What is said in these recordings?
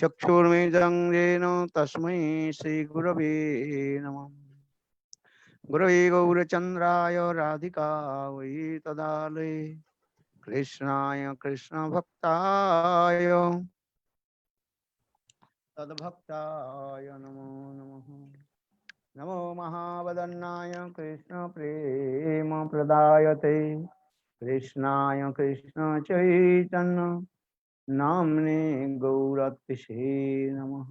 चक्षुर्मिलितं येन तस्मै श्रीगुरवे नमः। गुरवे गौरचन्द्राय राधिकायै तदालये कृष्णाय कृष्णभक्ताय तद्भक्ताय नमो नमः। नमो महावदन्नाय कृष्णप्रेमप्रदायते कृष्णाय कृष्णचैतन्य नाम्ने गौरतिसे नमः।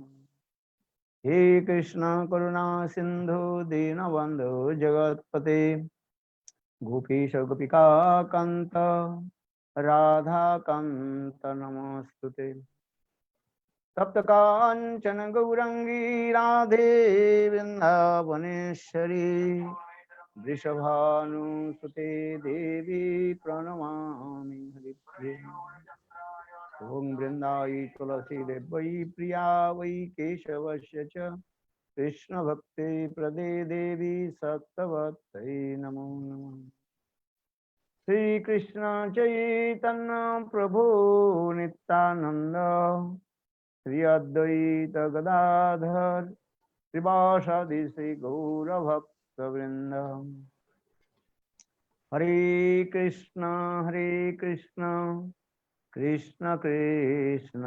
हे कृष्ण करुणा सिंधु दीनबंधु जगत्पते गोपीश गोपिका कांत राधा कांत नमस्तुते। तप्त कांचन गौरंगी राधे वृंदावनेश्वरी वृषभानुसुते देवी प्रणमामि हरिप्रिये। ओम वृंदाई तुलसी वै प्रिया वै केशवस्य च कृष्ण भक्ति प्रदे देवी सत्तवत्यै नमो नमः। श्री कृष्ण चैतन्य प्रभु नित्यानंद श्री अद्वैत गदाधर श्रीवासादि श्री गौरभक्त वृंद। हरे Krishna Krishna Krishna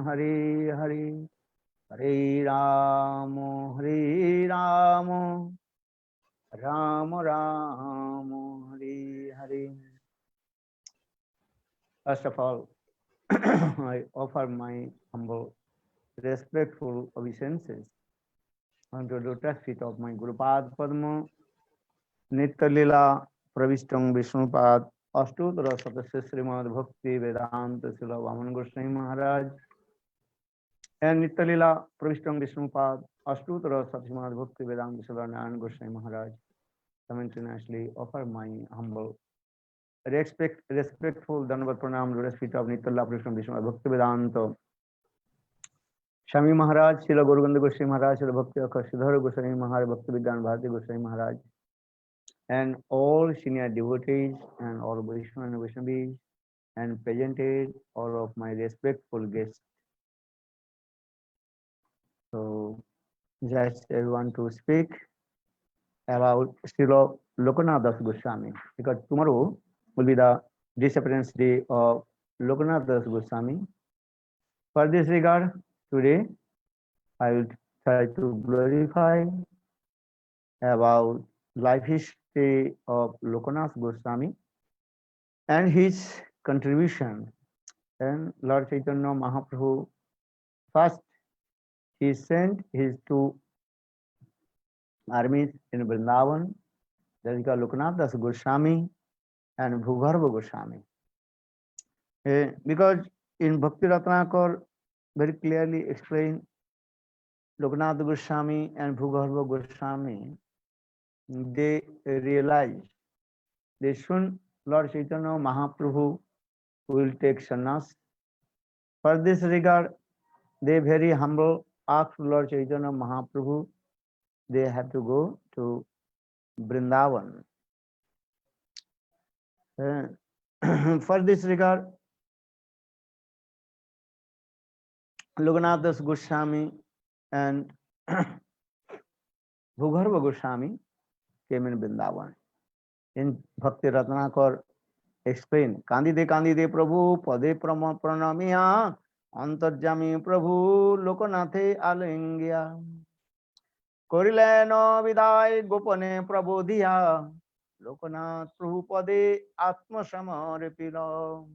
Hare Hare Hare Ram Ram Ram Hare Hare. First of all, I offer my humble, respectful obeisances unto the lotus feet of my Gurupad Padma, Nitya Lila Pravishtam Vishnupad, Ashtottara Satasya Srimad Bhakti Vedanta Srila Vaman Goswami Maharaj, and Nitya Lila Pravishtam Vishnupad, Ashtottara Satsrimad Bhakti Vedanta Srila Narayan Goswami Maharaj. Simultaneously offer my humble, respectful Dandavat Pranam lotus feet of Nitya Lila Pravishtam Vishnupad Bhakti Vedanta Swami Maharaj, Srila Gauranga Goswami Maharaj, Srila Bhakti Akashidhara Goswami Maharaj, Bhakti Vidyan Bharati Goswami Maharaj, and all senior devotees and all Vaishnava and Vaishnavis, and presented all of my respectful guests. So, just I want to speak about Srila Lokanath Das Goswami, because tomorrow will be the disappearance day of Lokanath Das Goswami. For this regard, today I will try to glorify about life history of Lokanath Goswami and his contribution. And Lord Chaitanya Mahaprabhu, first he sent his two armies in Vrindavan, that is called Lokanath Das Goswami and Bhugarbha Goswami. Because in Bhakti Ratnakar very clearly explained Lokanath Goswami and Bhugarbha Goswami, they realized that soon Lord Chaitanya Mahaprabhu will take sannyas. For this regard, they very humble asked Lord Chaitanya Mahaprabhu, they have to go to Vrindavan. For this regard, Lokanath Das Goswami and Bhugarbha Goswami came in Vrindavan. In Bhakti Ratnakar explained, Kandide Prabhu Pade Pranamiya Antarjami Prabhu Lokanathe Alingya Korile no Vidai Gopane Prabodhiya Lokanath Prabhu Pade Atma Samaripila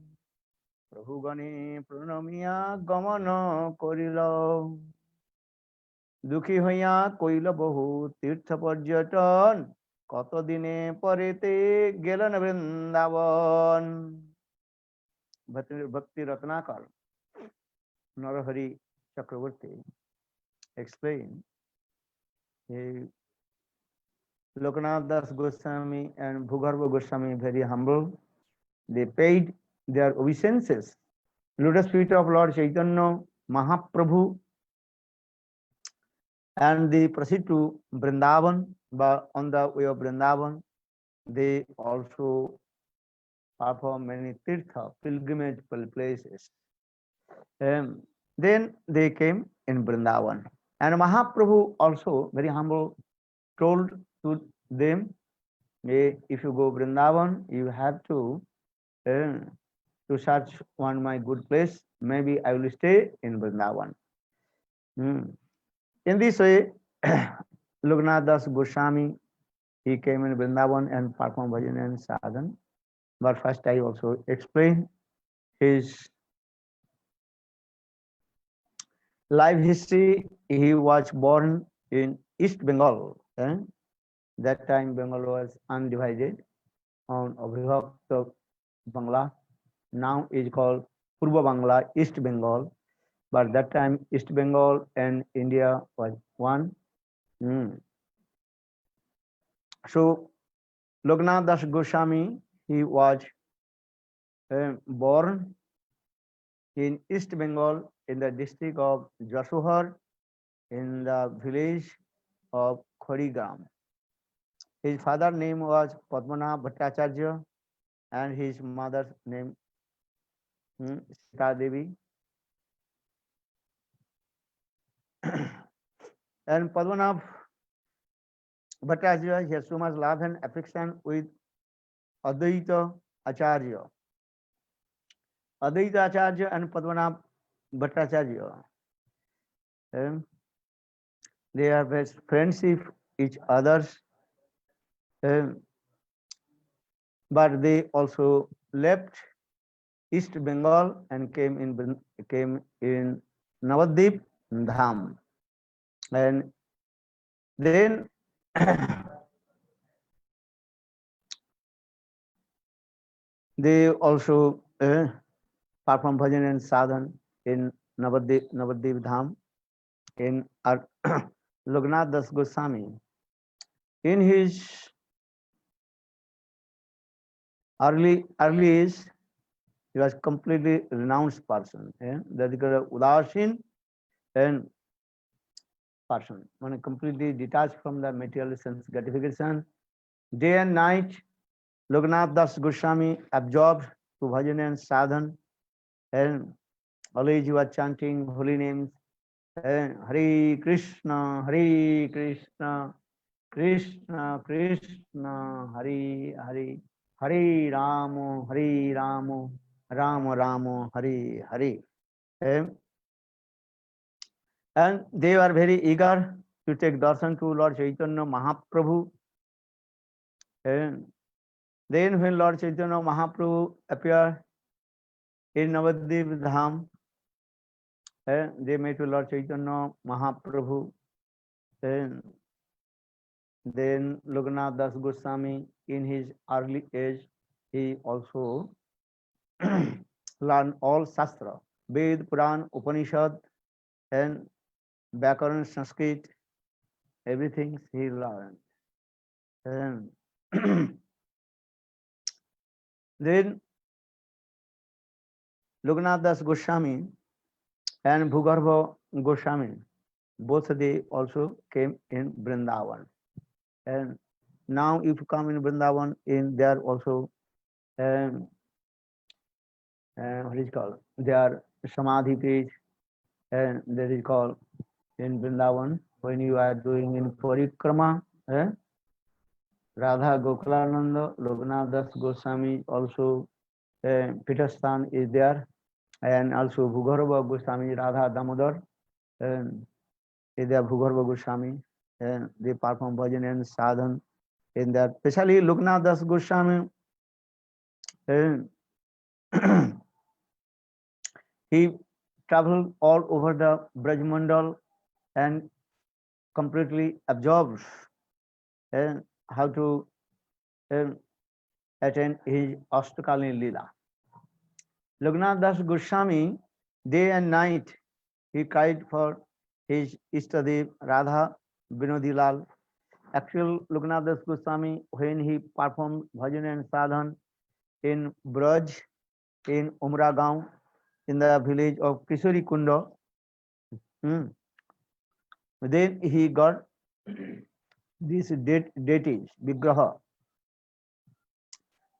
Prabhu Gane Pranamiya Gamana Korila দুঃখী হইয়া কইল বহু তীর্থ পর্যটন কতদিনে পরেতে গেলেন বৃন্দাবন। ভক্তি Ratnakar Narahari Chakravarti explained, Lokanath Das Goswami and Bhugarbha Goswami very humble. They paid their obeisances lotus feet of Lord Chaitanya Mahaprabhu, and they proceed to Vrindavan. But on the way of Vrindavan, they also perform many tirtha pilgrimage places. Then they came in Vrindavan. And Mahaprabhu also, very humble, told to them, if you go Vrindavan, you have uh, to search one my good place. Maybe I will stay in Vrindavan. Hmm. In this way, Loknath Das Goswami, he came in Vrindavan and performed bhajan and sadhan. But first I also explain his life history. He was born in East Bengal. That time Bengal was undivided on Abhivakta Bangla. Now is called Purba Bangla, East Bengal. But that time East Bengal and India was one. Mm. So Loknath Das Goswami, he was born in East Bengal in the district of Jasuhar in the village of Khorigram. His father's name was Padmanabh Bhattacharya and his mother's name Sita Devi. And Padmanabh Bhattacharya has so much love and affection with Advaita Acharya. Advaita Acharya and Padmanabh Bhattacharya, they are best friendship each others, but they also left East Bengal and came in Navadvip Dham, and then they also perform bhajan and sadhan in Navadvip Dham in Loknath Das Goswami. In his early age, he was completely renounced person. That is called Udasin and person, when completely detached from the material sense gratification. Day and night, Loknath Das Goswami absorbed to bhajan and sadhan, and always he was chanting holy names. Hare Krishna, Hare Krishna, Krishna Krishna, Hare Hare, Hare Rama, Hare Rama, Rama Rama, Hare Hare. And they were very eager to take darshan to Lord Chaitanya Mahaprabhu. And then when Lord Chaitanya Mahaprabhu appeared in Navadvip Dham, they met with Lord Chaitanya Mahaprabhu. And then Loknath Das Goswami, in his early age, he also learned all Shastra, Ved, Puran, Upanishad, and Vyakaran, Sanskrit, everything he learned. And then Loknath Das Goswami and Bhugarbha Goswami, both they also came in Vrindavan. And now if you come in Vrindavan, in there also what is called, their Samadhi page, and that is called in Vrindavan, when you are doing in Parikrama, Radha Gokulananda, Loknath Das Goswami also Pitasthan is there, and also Bhugarbha Goswami, Radha Damodar, and is there Bhugarbha Goswami, and they perform bhajan and sadhan in that. Especially Loknath Das Goswami, he traveled all over the Brajmandal and completely absorbs how to attend his Ashtakalini Leela. Loknath Das Goswami, day and night, he cried for his Ishtadev Radha Vinodilal. Actual Loknath Das Goswami, when he performed bhajan and sadhan in Braj, in Umragaon, in the village of Kishori Kunda, then he got this deity, Vigraha.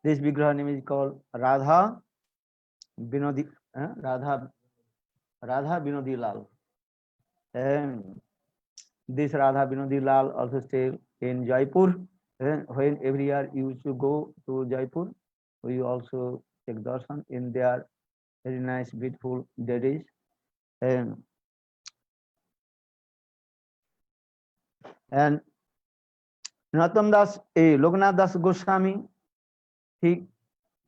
This Vigraha name is called Radha Vinodi, Radha Radha Binodi Lal. And this Radha Binodi Lal also stay in Jaipur. And when every year you used to go to Jaipur, we also take darshan in their very nice, beautiful deities. And Narottam Das, Loknath Das Goswami, he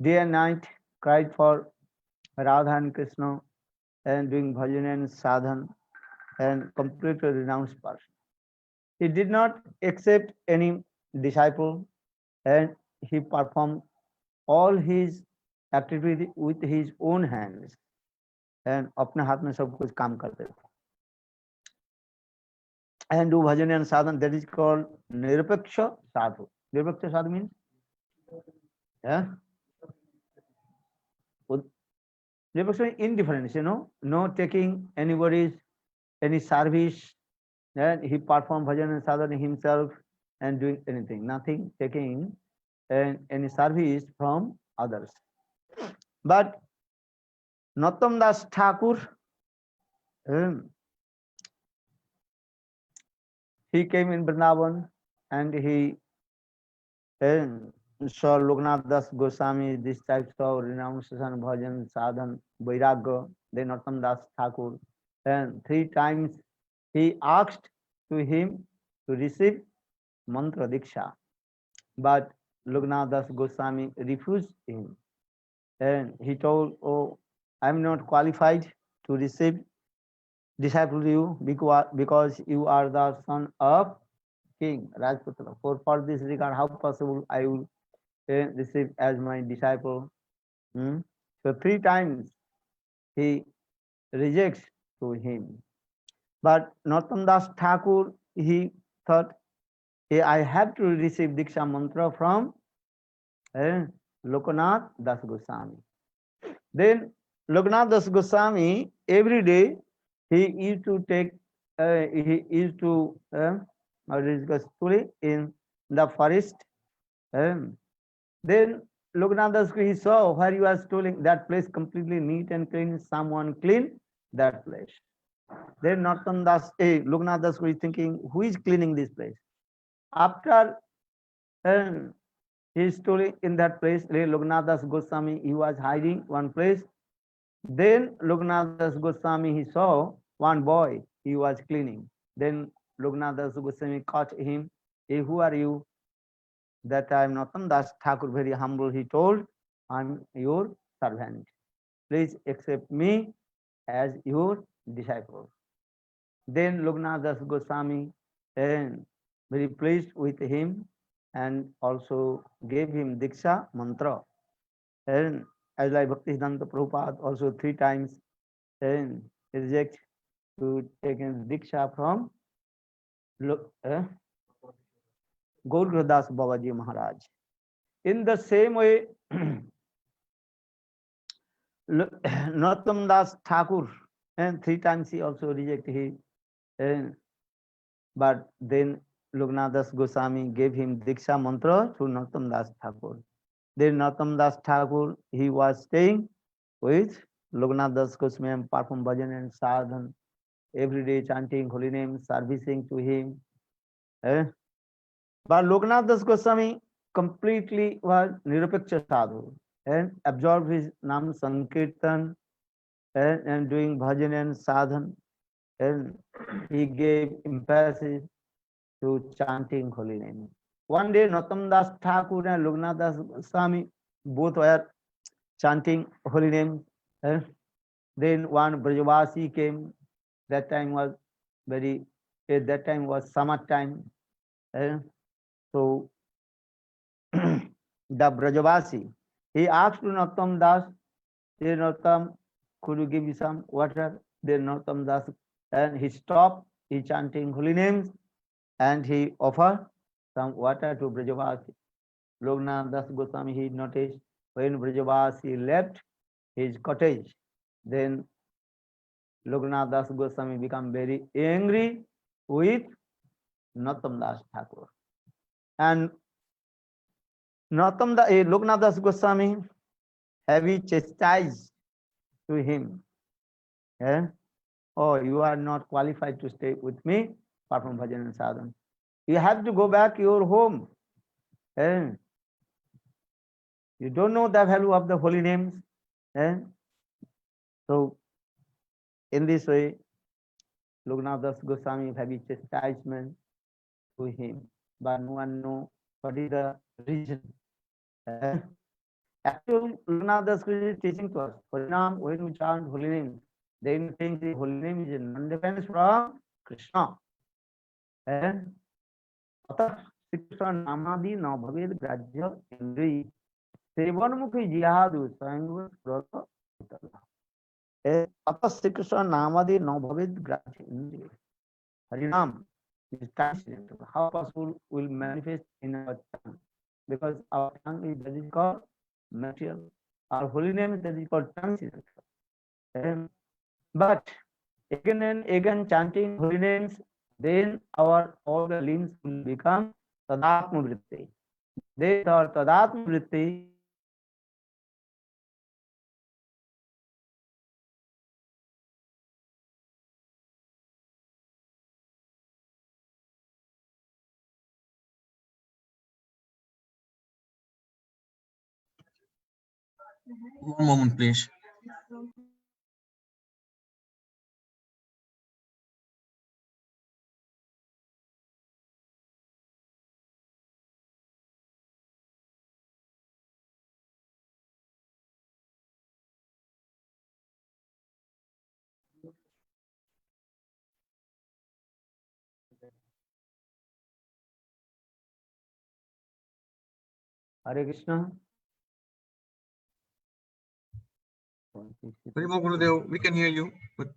day and night cried for Radha and Krishna and doing bhajan and sadhan and completely renounced person. He did not accept any disciple and he performed all his activity with his own hands and अपने हाथ में सब कुछ काम करते थे. And do bhajan and sadhan, that is called nirapaksha sadhu. Nirapaksha sadhu means, yeah, nirapaksha indifference, no taking anybody's any service. And he performed bhajan and sadhana himself and doing anything, nothing taking any service from others. But Narottam Das Thakur, he came in Vrindavan and he saw Loknath Das Goswami, this types of renunciation, bhajan, sadhan, vairagya. Then Narottam Das Thakur, and 3 times he asked to him to receive mantra diksha, but Loknath Das Goswami refused him, and he told, "Oh, I am not qualified to receive disciple you because you are the son of king Rajputra. For this regard, how possible I will receive as my disciple?" So 3 times he rejects to him. But Narottam Das Thakur, he thought, hey, I have to receive Diksha mantra from Loknath Das Goswami. Then Loknath Das Goswami, every day he used to take, he used to story in the forest. Then Loknath Das, he saw where you are stealing, that place completely neat and clean, someone clean that place. Then Narottam Das, Loknath Das is thinking, who is cleaning this place? After he stood in that place, Loknath Das Goswami, he was hiding one place. Then Loknath Das Goswami, he saw one boy, he was cleaning. Then Loknath Das Goswami caught him. Hey, who are you? That time Narottam Das Thakur, very humble, he told, I'm your servant. Please accept me as your disciple. Then Loknath Das Goswami, very pleased with him and also gave him Diksha mantra. And as like Bhaktisiddhanta Prabhupada also 3 times reject to take Diksha from Gaur Das Babaji Maharaj. In the same way, Narottam Das Thakur, and 3 times he also rejected him. But then Loknath Das Goswami gave him Diksha mantra to Narottam Das Thakur. Then Narottam Das Thakur, he was staying with Loknath Das Goswami and perform bhajan and sadhan, every day chanting holy names, servicing to him. But Loknath Das Goswami completely was Nirapaksha sadhu and absorbed his Nam Sankirtan and doing bhajan and sadhan, and he gave emphasis to chanting holy name. One day, Narottam Das Thakur and Loknath Das Goswami both were chanting holy name. Then one Brajavasi came. That time was summer time. So the Brajavasi, he asked to Narottam Das, "Hey Narottam, could you give me some water?" Then Narottam Das, and he stopped, he chanting holy names, and he offered some water to Brajavasi. Loknath Das Goswami, he noticed when Brajavasi left his cottage, then Loknath Das Goswami became very angry with Narottam Das Thakur. And Loknath Das Goswami heavy chastised to him. oh, you are not qualified to stay with me, perform bhajan and sadhana. You have to go back your home. And you don't know the value of the holy names. And so in this way, Lokanath Das Goswami have a chastisement to him, but no one know what is the reason. Actually, Lokanath Das is teaching to us, Harinam, when we chant holy names, then think the holy name is non-dependent from Krishna. And Shri Krishna Namadi na bhaved grajya indri sevanmukhi jihadu swayam sprata utala. Ata Shri Krishna Namadi na bhaved grajya indri. Harinam is transcendental. How possible will manifest in our tongue? Because our tongue is that is called material. Our holy name is that is called transcendental. But again and again chanting holy names, then our all the limbs will become tadatma vritti. They are tadatma vritti. One moment, please. Hare Krishna. Haribol Gurudev, we can hear you, but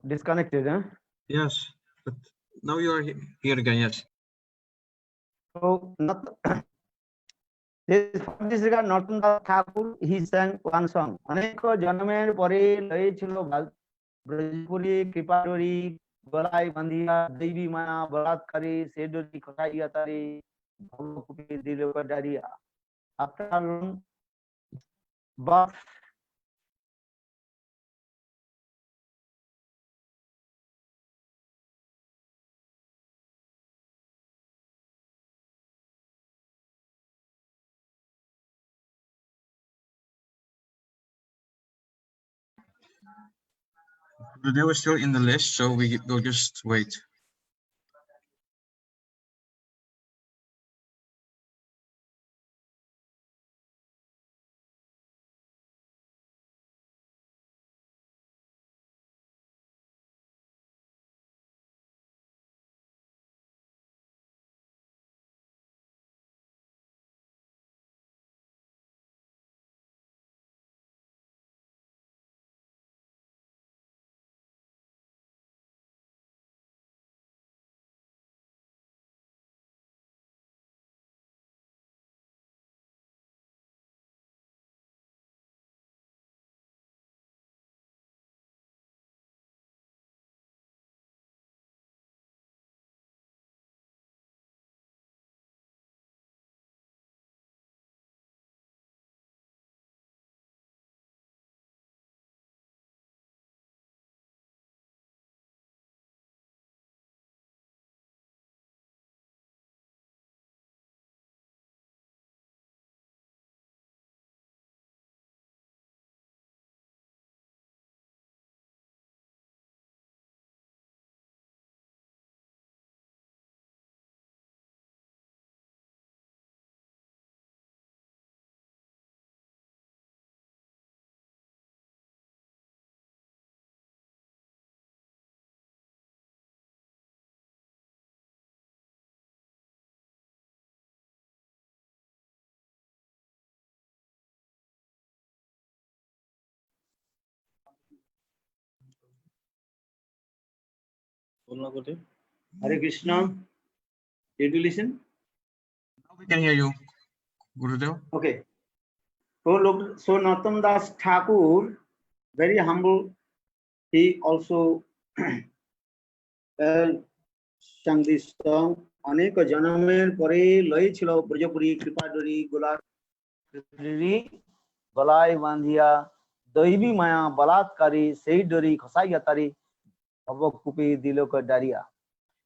Disconnected, huh? yes, but now you are here again. Yes. So this regard Narottam Das Thakur, he sang one song. Aneko janmer pore laye chilo Brajpuri Kripadori Balai Bandhiya Devi Maya Balatkari Sedori Kotaiya Tari Bhavakupi Dilokadaria. After a long birth, Gurudev is still in the list, so we will just wait. Hare Krishna. Did you listen? Now we can hear you, Gurudev. Okay. So Narottam Das Thakur, very humble, he also sang this song. Anek janamer pore loi chilo Brajapuri Kripadori Golai Bandhiya दैवी माया बलात्कारी সেই ডরি খসাইয়া তারি অবকুপি দিল ডারিয়া।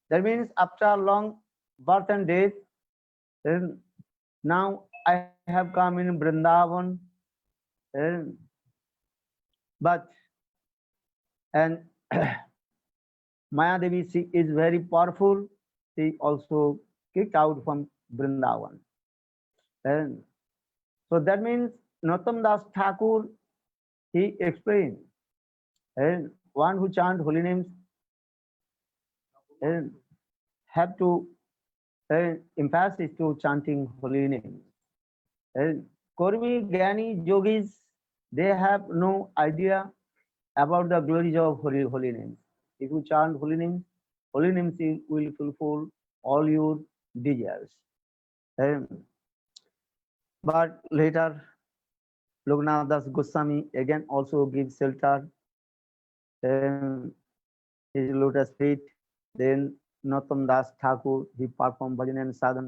That means after long birth and death, then now I have come in Vrindavan, but and Maya Devi, she is very powerful. She also kicked out from Vrindavan. And so that means Narottam Das Thakur, he explained, and one who chant holy names and have to emphasis to chanting holy names. And Kormi, Gyani, Yogis, they have no idea about the glories of holy names. If you chant holy names will fulfill all your desires. But later, Loknath Das Goswami again also gives shelter his lotus feet. Then Narottam Das Thakur, he performed bhajan and sadhan,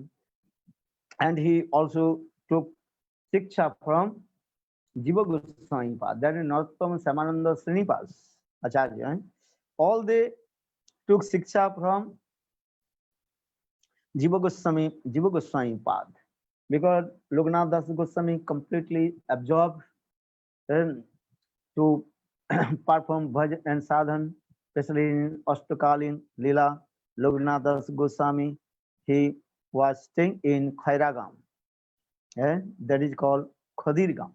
and he also took shiksha from Jiva Goswami Pad, that is Narottam Samananda Srinivas Acharya. All they took shiksha from Jiva Goswami Pad, because Loknath Das Goswami completely absorbed to perform bhajan and sadhan, especially in Ashtakalin Leela. Loknath Das Goswami, he was staying in Khairagam, that is called Khadirgam.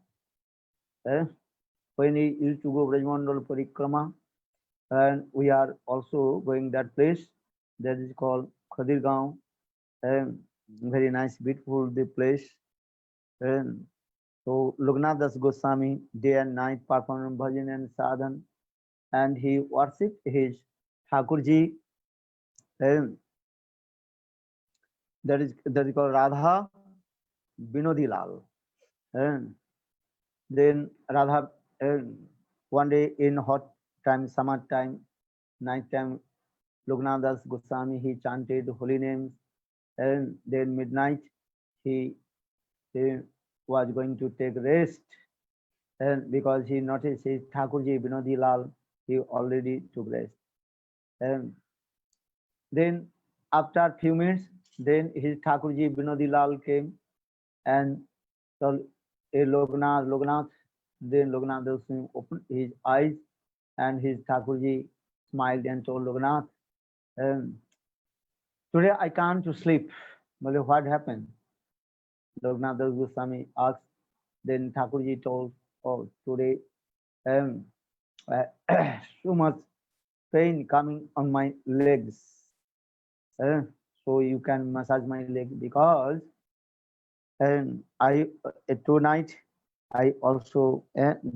When he used to go Brajmandal Parikrama, and we are also going that place, that is called Khadirgam. Very nice, beautiful the place. So Loknath Das Goswami day and night performed bhajan and sadhan, and he worshipped his Thakurji, that is called Radha Binodi Lal. Then Radha, one day in hot time, summer time, night time, Loknath Das Goswami, he chanted holy names, and then midnight he was going to take rest, and because he noticed his Thakurji Binodi Lal, he already took rest. And then after few minutes, then his Thakurji Binodi Lal came and told Loknath. Then Loknath Goswami opened his eyes, and his Thakurji smiled and told Loknath, today I can't to sleep. Well, what happened? Loknath Das Goswami asked. Then Thakurji told, oh, today so much pain coming on my legs. So you can massage my leg, because I tonight I also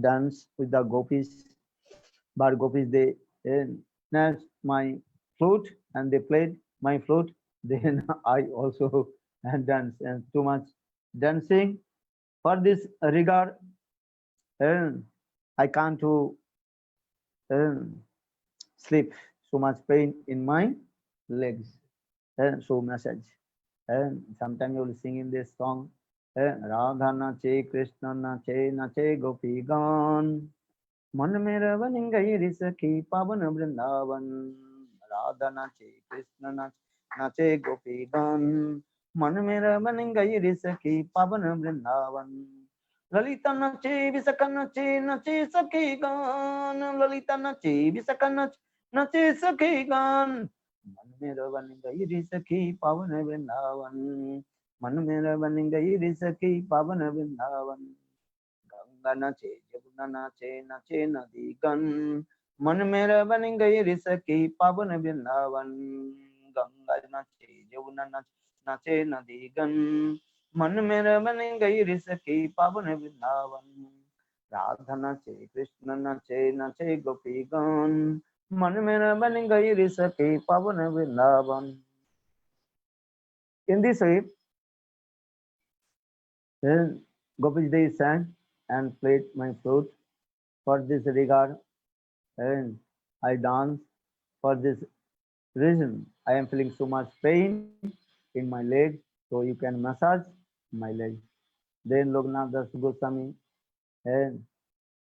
dance with the gopis, but gopis they snatched my flute and they played my flute. Then I also dance, and too much dancing. For this regard, I can't to sleep. So much pain in my legs. So massage. Sometimes you will sing in this song, Radha nache Krishna nache nache gopi gan, मन में रवन गई सखी पावन Vrindavan. Radha nache Krishna nache gopi gan, मन में रवन गई सखी पावन वृंदावन. ललिता नचे विसक नचे नचे सखी गान, ललिता नचे विसक नचे सखी गान, मन में रवन गई सखी पावन वृंदावन. मन में रवन गई सखी पावन वृंदावन. गंगा नचे यमुना नाचे नचे नदी गन, मन में रवन गई सखी पावन वृंदावन. गंगा नचे यमुना नाचे नदी गन, मन में रवन गई सखी पावन वृंदावन. राधा नचे कृष्ण नचे नचे गोपी गन, मन में रवन गई सखी पावन Vrindavan. In this way, then Gopis they sang and played my flute. For this regard, and I dance. For this reason, I am feeling so much pain in my leg, so you can massage my leg. Then Loknath Das Goswami and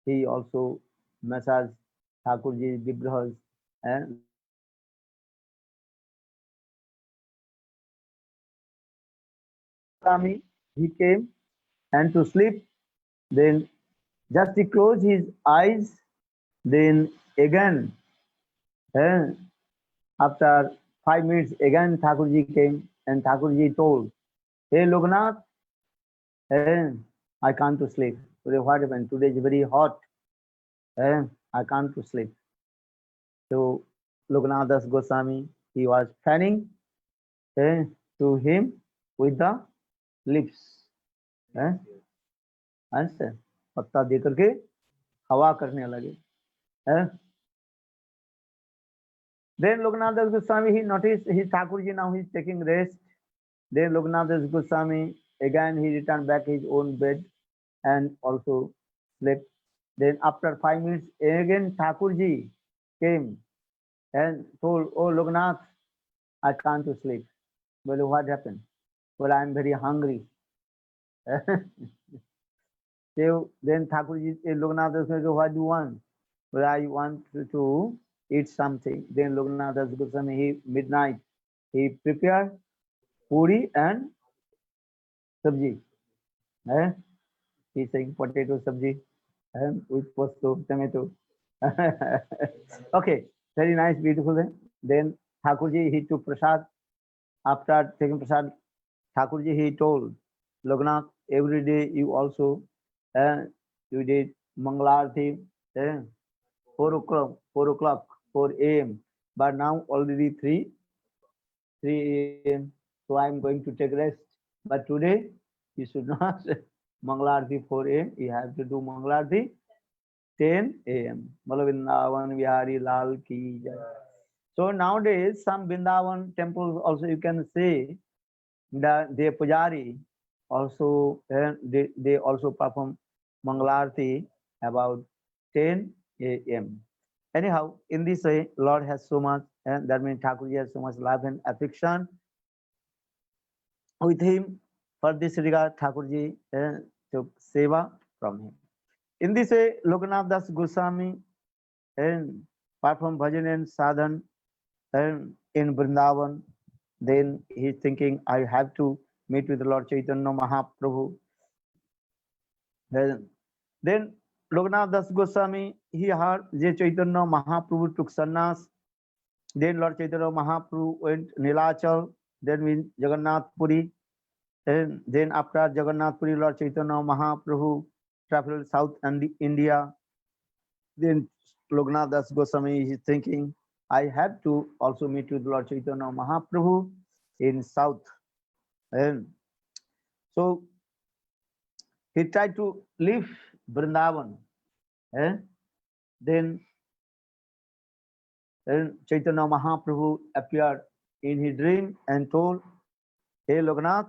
he also massaged Thakurji's vigrahas and Swami, he came and to sleep. Then just he closed his eyes. Then again, eh, after 5 minutes, again Thakurji came and Thakurji told, "Hey Loknath, eh, I can't to sleep. Today what happened? Today is very hot. Eh, I can't to sleep." So Loknath Das Goswami, he was fanning to him with the lips. Eh? Understand? पत्ता दे करके हवा करने लगे. Eh? Then Loknath Das Goswami, he noticed his Thakurji now he's taking rest. Then Loknath Das Goswami, again he returned back his own bed and also slept. Then after 5 minutes, again Thakurji came and told, "Oh Loknath, I can't to sleep." Well, what happened? Well, I am very hungry. So then Thakurji, Loknath Das Goswami, "What do you want?" "Well, I want to eat something." Then Loknath Das Goswami, he midnight, he prepared puri and sabji. Eh? He's saying potato sabji and with posto, tomato. Okay, very nice, beautiful. Then Thakurji, he took prasad. After taking prasad, Thakurji, he told Loknath, every day you also you did Mangalarti, 4 o'clock, 4 a.m. But now already 3 a.m. So I am going to take rest. But today you should not Mangalarti 4 a.m. You have to do Mangalarti 10 a.m. Malavindavan Vihari Lal Ki Jai. So nowadays some Vrindavan temples also you can say that the pujari also they also perform Mangalarti about 10 a.m. Anyhow, in this way, Lord has so much, and that means Thakurji has so much love and affection with him. For this regard, Thakurji took seva from him. In this way, Loknath Das Goswami performed bhajan and sadhan in Vrindavan. Then he's thinking, I have to meet with Lord Chaitanya Mahaprabhu. Then Loknath Das Goswami, he heard that Chaitanya Mahaprabhu took sannyas. Then Lord Chaitanya Mahaprabhu went Nilachal, then with Jagannath Puri. And then after Jagannath Puri, Lord Chaitanya Mahaprabhu traveled south and India. Then Loknath Das Goswami is thinking, I have to also meet with Lord Chaitanya Mahaprabhu in south. And so he tried to leave Vrindavan. Then Chaitanya Mahaprabhu appeared in his dream and told, hey Loknath,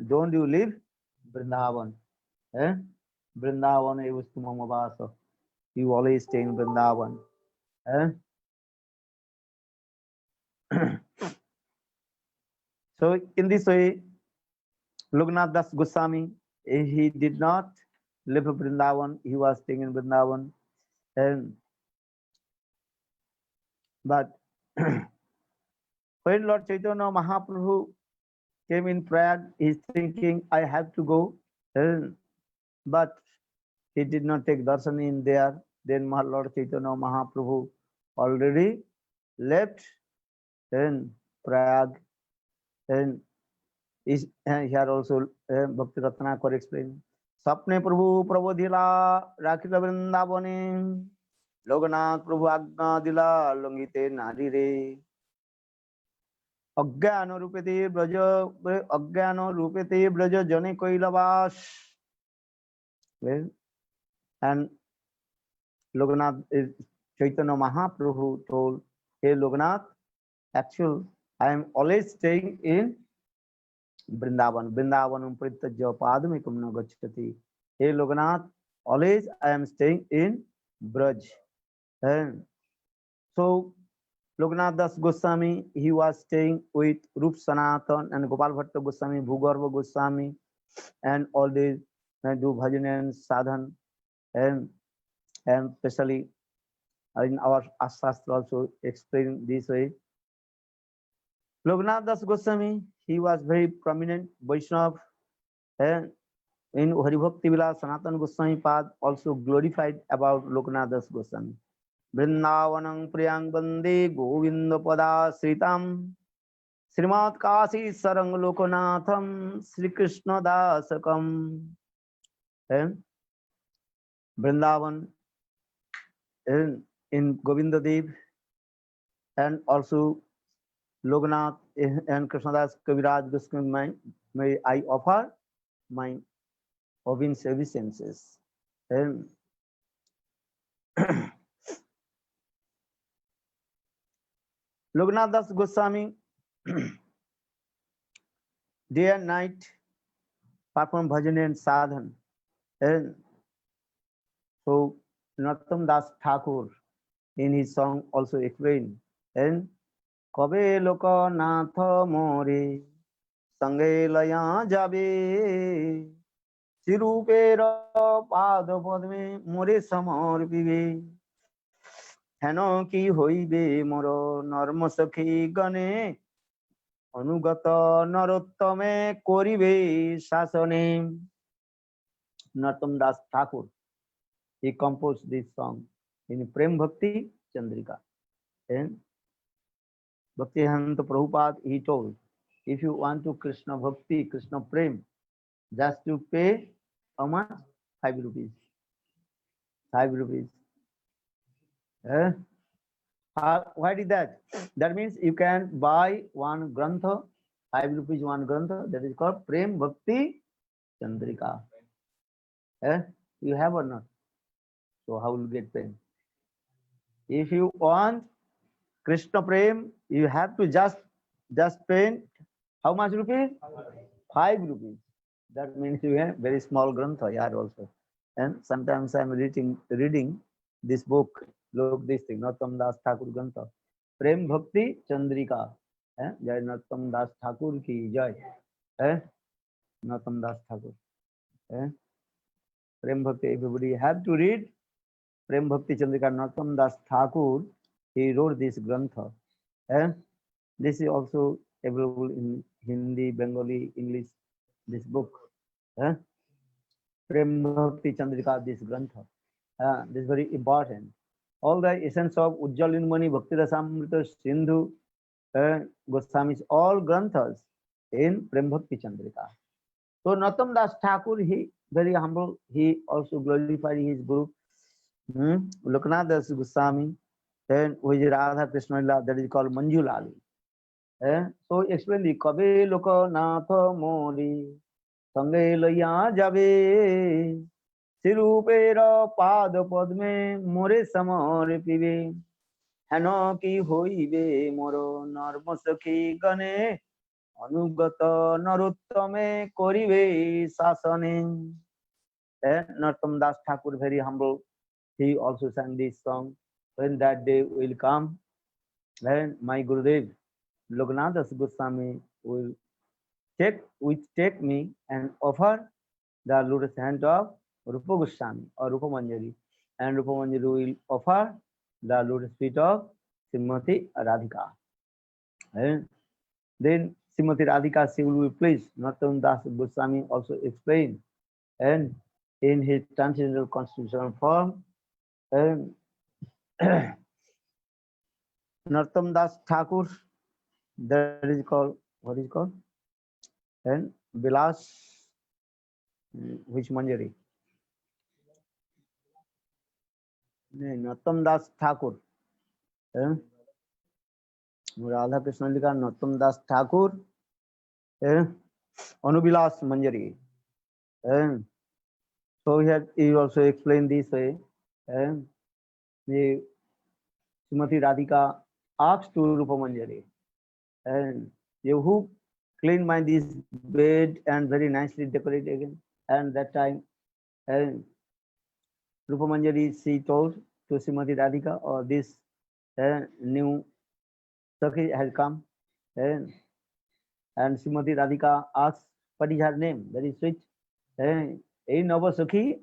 don't you leave Vrindavan. Vrindavan is Tumamavasa. You always stay in Vrindavan. So in this way, Loknath Das Goswami, he did not live in Vrindavan. He was staying in Vrindavan. But when Lord Chaitanya Mahaprabhu came in Prayag, he's thinking, I have to go. But he did not take darshan in there. Then Lord Chaitanya Mahaprabhu already left in Prayag. And here also Bhakti Ratnakar explained. Sapne Prabhu Prabodhila Rakita Vrindavane Loknath Prabhu Agna Dila Longite Nari Re Agyano Rupete Braja Jane Koilavash. Well, and Loknath Chaitanya Mahaprabhu told, hey Loknath, actually I am always staying in Vrindavan. Vrindavanam Pritajya Padamikam na gacchati. Hey Loknath, always I am staying in Braj. And so Loknath Das Goswami, he was staying with Rup Sanatan and Gopal Bhatta Goswami, Bhugarva Goswami, and all these do bhajan and sadhan. and especially in our Shastra also explained this way. Loknath Das Goswami, he was very prominent Vaishnava, and in Haribhakti Vilas, Sanatana Goswami Pad also glorified about Loknath Das Goswami. Vrindavanam Priyang Bande Govinda Pada Sritam Srimat Kasi Sarang Lokanatham Sri Krishna Dasakam. And Vrindavan in Govinda Dev, and also Loknath and Krishnadas Kaviraj Goswami, may I offer my obeisances. And Loknath Das Goswami day and night perform bhajan and sadhan. And so Narottam Das Thakur in his song also explained, and Kabe Lokanath More Sange Laya Jabe Sirupera Pada Padme More Samarpibe Heno ki hoibe moro Narma Sakhi Gane Anugata Narottame Koribe Sasane. Narottam Das Thakur, he composed this song in Prem Bhakti Chandrika. And Bhaktivedanta Prabhupada, he told, if you want to Krishna Bhakti, Krishna Prem, just to pay how much? 5 rupees. 5 rupees. Why did that? That means you can buy one grantha, 5 rupees one grantha, that is called Prem Bhakti Chandrika. You have or not? So how will you get paid? If you want Krishna Prem, you have to just pay how much rupees? 5 rupees. That means you have very small grantha here also. And sometimes I am reading this book. Look this thing, Narottam Das Thakur Grantha. Prem Bhakti Chandrika. Jai Narottam Das Thakur ki jai. Narottam Das Thakur. Prem Bhakti, everybody have to read Prem Bhakti Chandrika. Narottam Das Thakur, he wrote this grantha. This is also available in Hindi, Bengali, English, this book. Prem Bhakti Chandrika, this grantha. This is very important. All the essence of Ujjalinmani, Bhakti Rasamrita, Sindhu, Goswami's, all granthas in Prem Bhakti Chandrika. So Narottam Das Thakur, he very humble, he also glorified his guru, Loknath Das Goswami, and which is Radha Krishna Lila, that is called Manju Lali. So explain the Kabe Lokanath Mori Sange Laya Jabe Sirupera Pad Padme More Samarpibe Hano ki hoibe moro Narma Sakhi Gane Anugata Narottame Koribe Sasane. Narottam Das Thakur, very humble, he also sang this song. When that day will come, then my Gurudev Loknath Das Goswami will take me and offer the lotus hand of Rupa Goswami or Rupa Manjari, and Rupa Manjari will offer the lotus feet of Srimati Radhika. And then Srimati Radhika, she will be pleased. Narottam Das Goswami also explained, and in his transcendental constitutional form, and Narottam Das Thakur, that is called, what is called? And Vilas, which Manjari? Narottam Das Thakur. Radha Krishna Lika, Narottam Das Thakur, Anubilas Manjari. So he also explained this way. The Srimati Radhika asked to Rupa Manjari, and you who clean my this bed and very nicely decorate again. And that time, Rupa Manjari, she told to Srimati Radhika, or this new Sakhi has come, and Srimati Radhika asked, what is her name? Very sweet. Hey Nava Sakhi,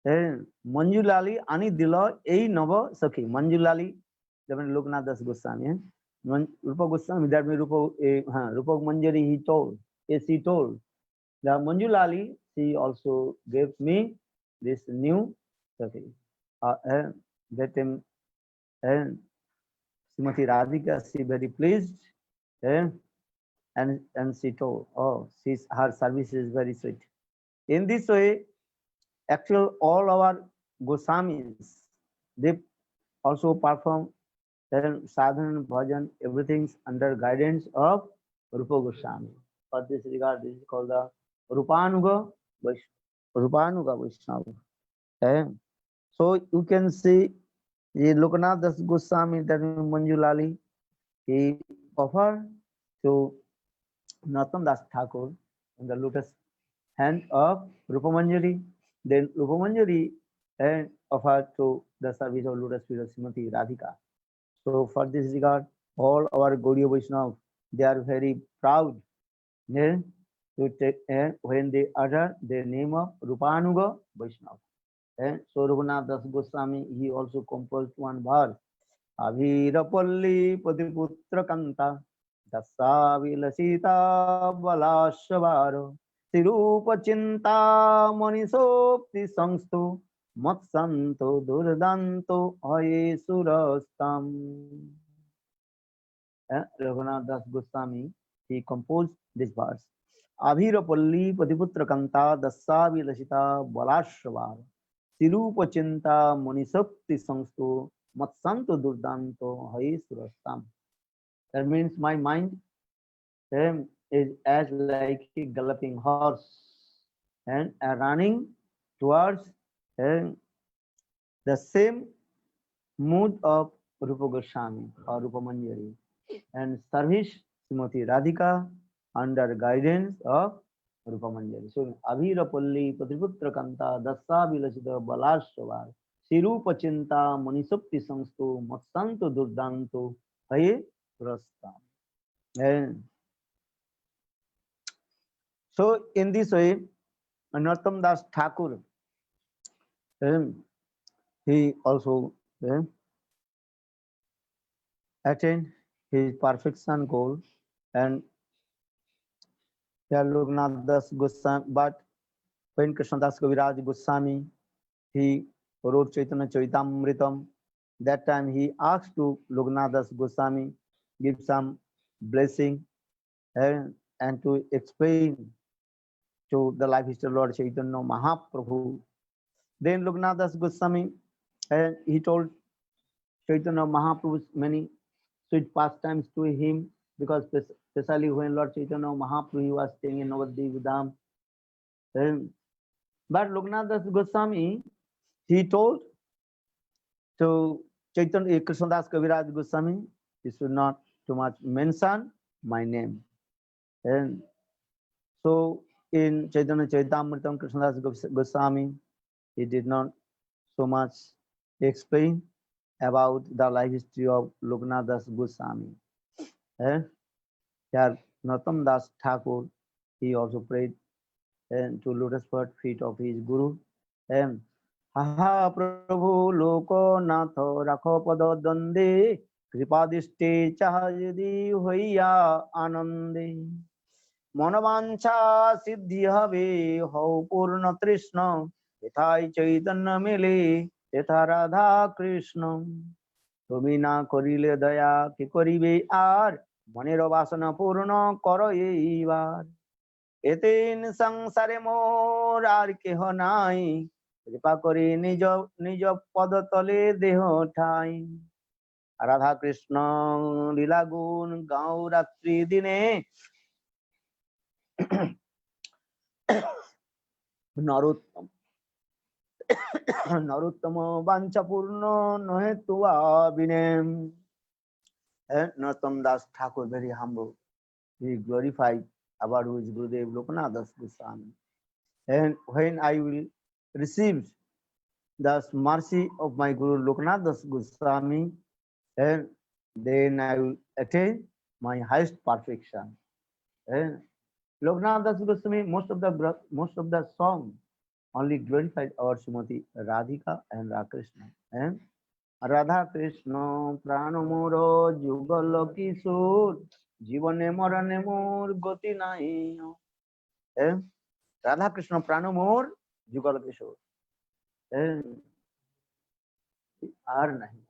मंजुलाली आनी दिलो ei नव सखी मंजुलाली जब लोकनाथ दास Goswami Rupa Goswami that means Rupa Manjari he told yes he told the Manjulali she also gave me this new sati that and Srimati Radhika she very pleased and she told oh her service is very sweet. In this way actual all our Goswamis they also perform sadhana bhajan everything's under guidance of Rupa Goswami. For this regard this is called the Rupanuga Vaishnava. So you can see Lokanath Das Goswami that Manjulali he offered to Narottam Das Thakur in the lotus hand of Rupa Manjari. Then Rupa Manjari offered to the service of lotus feet of Srimati Radhika. So for this regard, all our Gaudiya Vaishnava, they are very proud to take when they utter the name of Rupanuga Vaishnava. So Raghunath Das Goswami, he also composed one verse. Avirapalli Patiputra Kanta Dasa Vilasita Balashavaro Sirupa Chinta Manisopti Sangstu Matsanto Durdanto Aye Surastam. Raghunath Das Goswami, he composed this verse. Abhirapalli Patiputra Kanta Dasa Vilasita Balashavaro Sirupa Chinta Manisopti Sangstu Matsanto Durdanto Hai Surastam. That means my mind is as like a galloping horse and running towards the same mood of Rupa Goswami or Rupa Manjari and service Srimati Radhika under guidance of Rupa Manjari. So Abhirapalli Patiputra Kanta Dasa Vilasita Balashavar Sirupa Chinta Manisupti Sangstu Matsanto Durdanto Haye Surastam. And so in this way, Narottam Das Thakur, he also attained his perfection goal and Loknath Das Goswami, but when Krishnadas Kaviraj Goswami, he wrote Chaitanya Charitamritam, that time he asked to Loknath Das Goswami give some blessing and to explain to the life history of Lord Chaitanya Mahaprabhu. Then Loknath Das Goswami, he told Chaitanya Mahaprabhu's many sweet pastimes to him, because especially when Lord Chaitanya Mahaprabhu he was staying in Navadvip Dham. But Loknath Das Goswami, he told to Chaitanya Krishnadas Kaviraj Goswami, he should not too much mention my name. And so in Chaitanya Charitamritam, Krishnadas Goswami, he did not so much explain about the life history of Loknath Das Goswami. Here, Narottam Das Thakur, he also prayed to lotus feet of his Guru. Ha Prabhu Loko Natho Rakho Pada Dande Kripadiste Chahajadi Hoya Anande Monavancha Siddhi Have Ho Purna Trishna Ethai Chaitanya Mele Etha Radha Krishna তুমি না করিলে দয়া কি করিবে আর মনের বাসনা পূর্ণ করো এইবার এতেন সংসারে মোর আর কেহ নাই কৃপা করে নিজ নিজ পদতলে দেহ ঠাই রাধা কৃষ্ণ লীলা গুণ গাও রাত্রি দিনে নরোত্তম নরোত্তম বাঞ্ছাপূর্ণ নহে তুয়া বিনে. Narottam Das Thakur, very humble, he glorified about his Gurudev Lokanath Das Goswami. And when I will receive the mercy of my Guru Lokanath Das Goswami, and then I will attain my highest perfection. And Lokanath Das Goswami, most of the song only glorified our Srimati Radhika and Radhakrishna. And Radha Krishna Pranamoro Jugal Kishore Jivane Marane Mor Goti Nahi. And Radha Krishna Pranamor Jugal Kishore. And are nahi.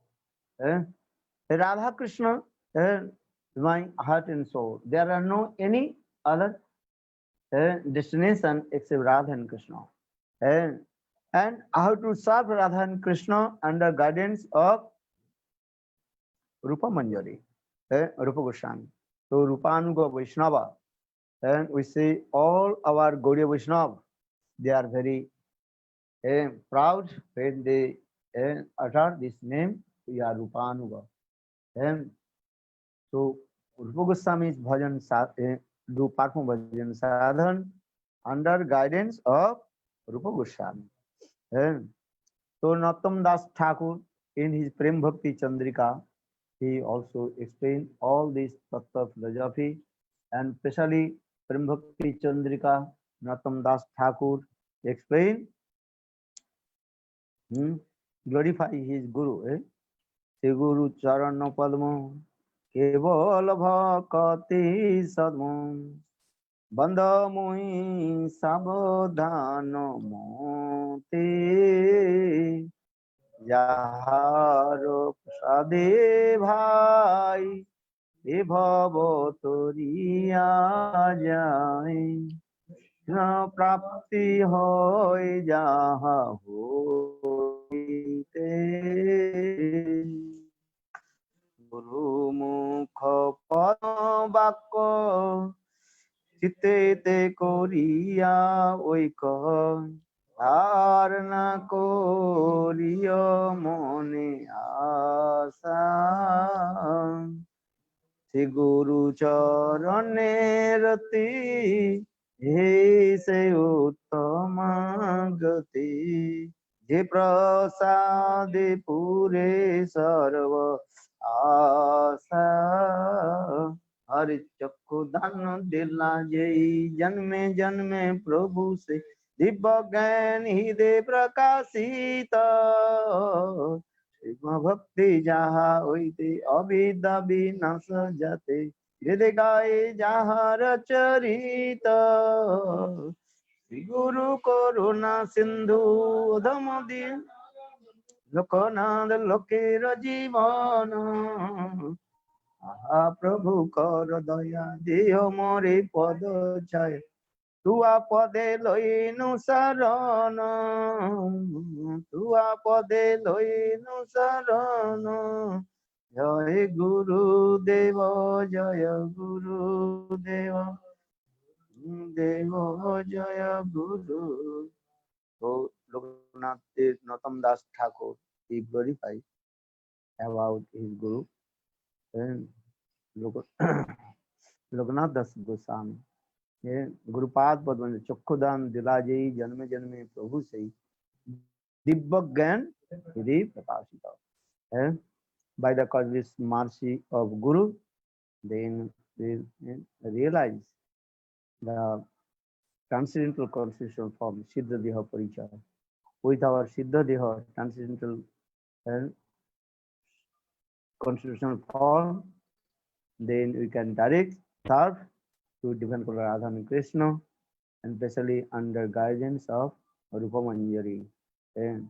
And Radha Krishna and my heart and soul. There are no any other destination except Radha and Krishna. And how to serve Radha and Krishna under guidance of Rupa Manjari, Rupa Goswami. So Rupanuga Vaishnava, and we see all our Gaudiya Vaishnava, they are very proud when they utter this name, we are Rupanuga. And so Rupa Goswami's bhajan, do perform bhajan sadhan under guidance of Rupa Goswami. And so Nattam Das Thakur in his Prem Bhakti Chandrika, he also explained all these tattva philosophy, and especially Prem Bhakti Chandrika, Nattam Das Thakur explained, glorify his Guru, Sri Guru Charana Padma, Keval Bhakati Sadma, Bandha Mui Sabodhana Moti, Jaharo Prasade Bhai, E Bhavo Toriya Jai, Prapti Hoy Jaha Hoite, Guru Mukha Pada Bhakko, Chitte Koriya Oika, Arna Koriya Mone Asa, Sri Guru Charane Rati, He Se Uttama Gati, Je Prasade Pure Sarva Asa, Hari Chakku Dhan Dila Jai, Janme Janme Prabhu Se, Dibba Gyan Hide Prakasita, भक्ति जहाँ होते अविद्या विनाश जाते वेद गाए जहाँ रचरित गुरु करुणा सिंधु धम दिन लोकनाथ लोकेर जीवन आहा प्रभु कर दया देह मोरे पद छाय तुआ पदे लइनु शरण तुआ पदे लइनु शरण जय गुरुदेव जय गुरुदेव देव जय गुरु. So Loknath Natam Das Thakur, he glorified about his guru and Loknath Das Goswami. Gurupad पद्म चक्षुदान दिलाजयी जन्मे जन्मे प्रभु से दिव्य ज्ञान हृदय प्रकाशित. By the causeless mercy of Guru, then they realize the transcendental constitutional form Siddha Deha Parichaya. With our Siddha Deha transcendental constitutional form, then we can direct serve to divine Radha and Krishna, and especially under guidance of Rupa Manjari. And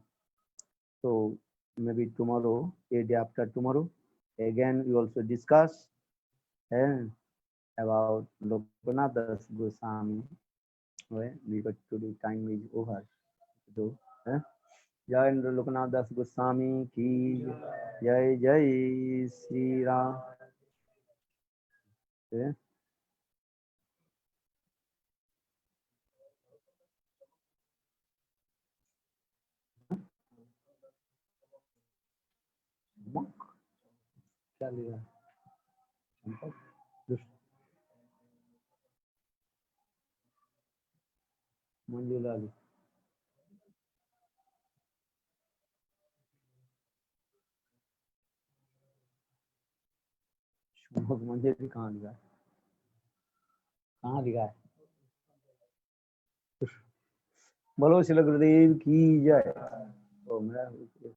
so maybe tomorrow, a day after tomorrow, again we also discuss about Loknath Das Goswami. Because today time is over. So, Jai Loknath Das Goswami ki Jai Jai Sri Ram. क्या ले रहा है मंजूला ली मंदिर भी कहाँ लिखा है बोलो श्री गुरुदेव की जय। ओम नमः शिवाय।